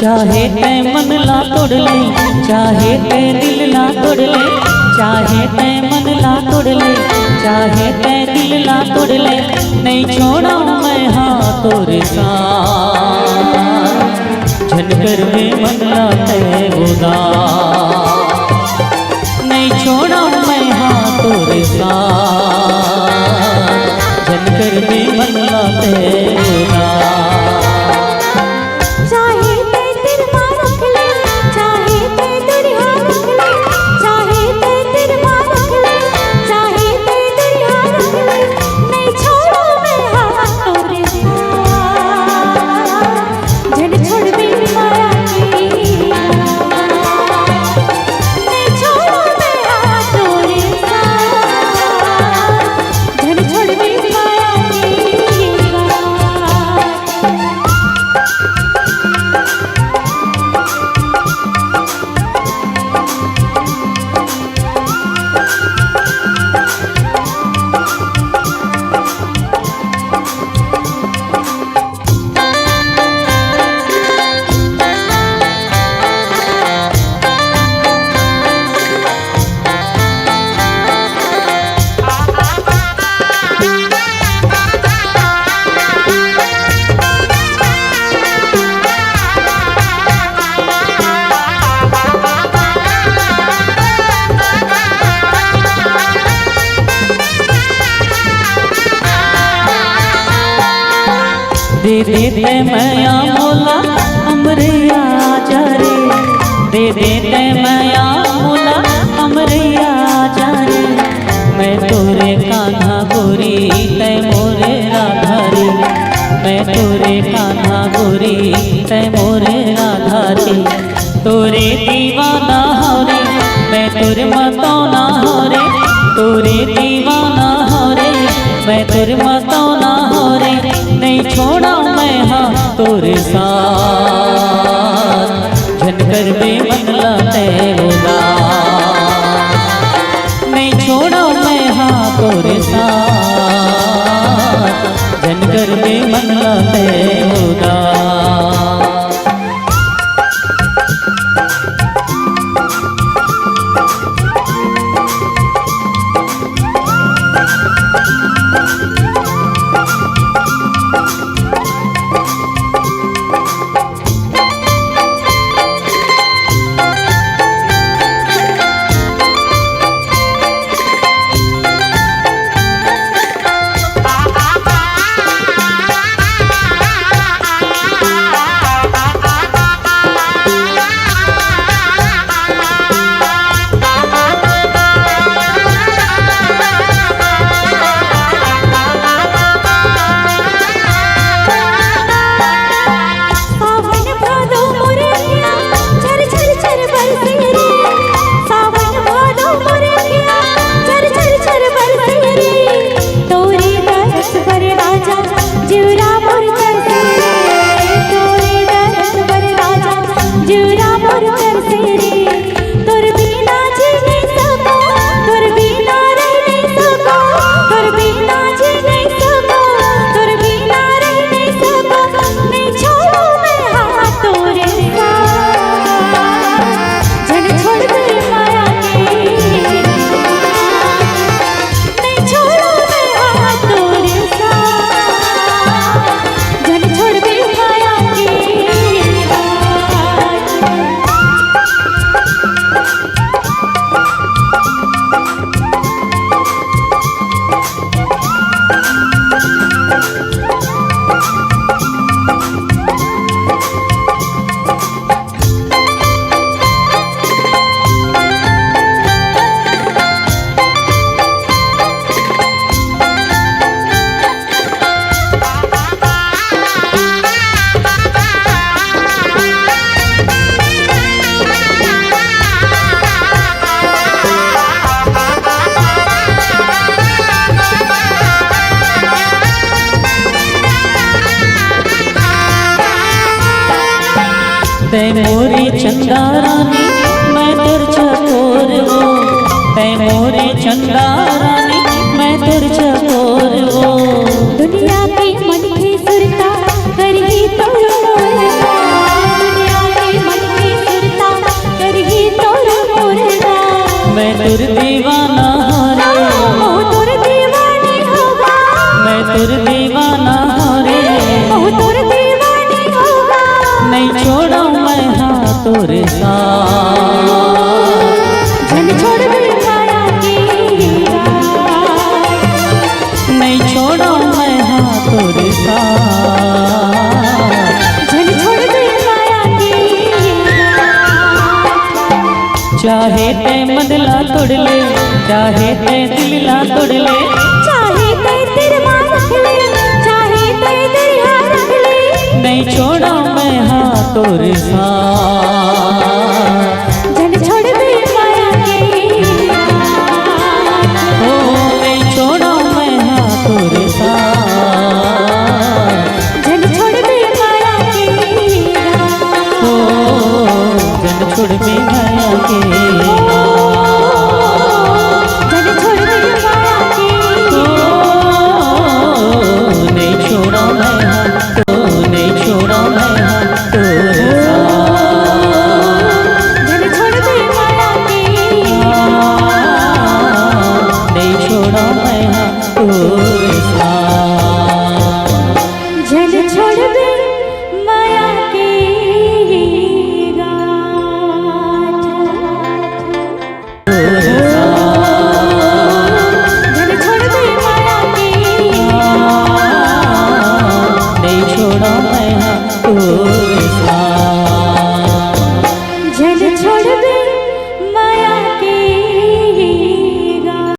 चाहे ते मन ला तोड़ ले, चाहे ते दिल ला तोड़ ले, चाहे ते मन ला तोड़ ले, चाहे ते दिल ला तोड़ ले, नहीं छोड़ा मैं हाँ तोरे साथ। झनकर में मन ला ते उदास, नहीं छोड़ा मैं हाँ तोरे साथ। झनकर में मन ला ते उदास। दे देते मैया मोला हमरे आजा रे, दे देते मैया मोला हमरे आजा रे। मैं तोरे कान्हा गोरी तै मोरे राधा रे, मैं तोरे कान्हा गोरी तै मोरे राधा रे। तोरे दीवाना हो रे, मैं तोरे मतौना हो रे, तोरे दीवाना हो रे, मैं तोरे मतौना हो रे। नहीं छोड़ा मैं हाँ तोरे साथ। झनकर में मन ला ते उदास, नहीं छोड़ा मैं हाँ तोरे साथ। झनकर में मन ला ते उदास। तै मोरी चंदा रानी मैं तुर चकोर वो, तै मोरी चंदा रानी मैं तुर चकोर वो। दुनिया की मन की सुरता करही तो दुनिया चाहे ते मंदला तोड़ ले, चाहे ते दिलला तोड़ ले, चाहे ते तेरे मां रख ले, चाहे ते तेरी हां रख ले, नहीं छोड़ा मैं हाथ और साथ। जन छोड़ दे माया के ओ नहीं छोड़ा मैं हाथ और साथ, जन छोड़ दे माया के ओ जन छोड़ दे माया के, जन छोड़ दे माया के, नहीं छोड़ा मैं हाथ, नहीं छोड़ा मैं हाथ और साथ, जन छोड़ दे माया के, नहीं छोड़ा मैं हाथ और साथ। जन छोड़ दे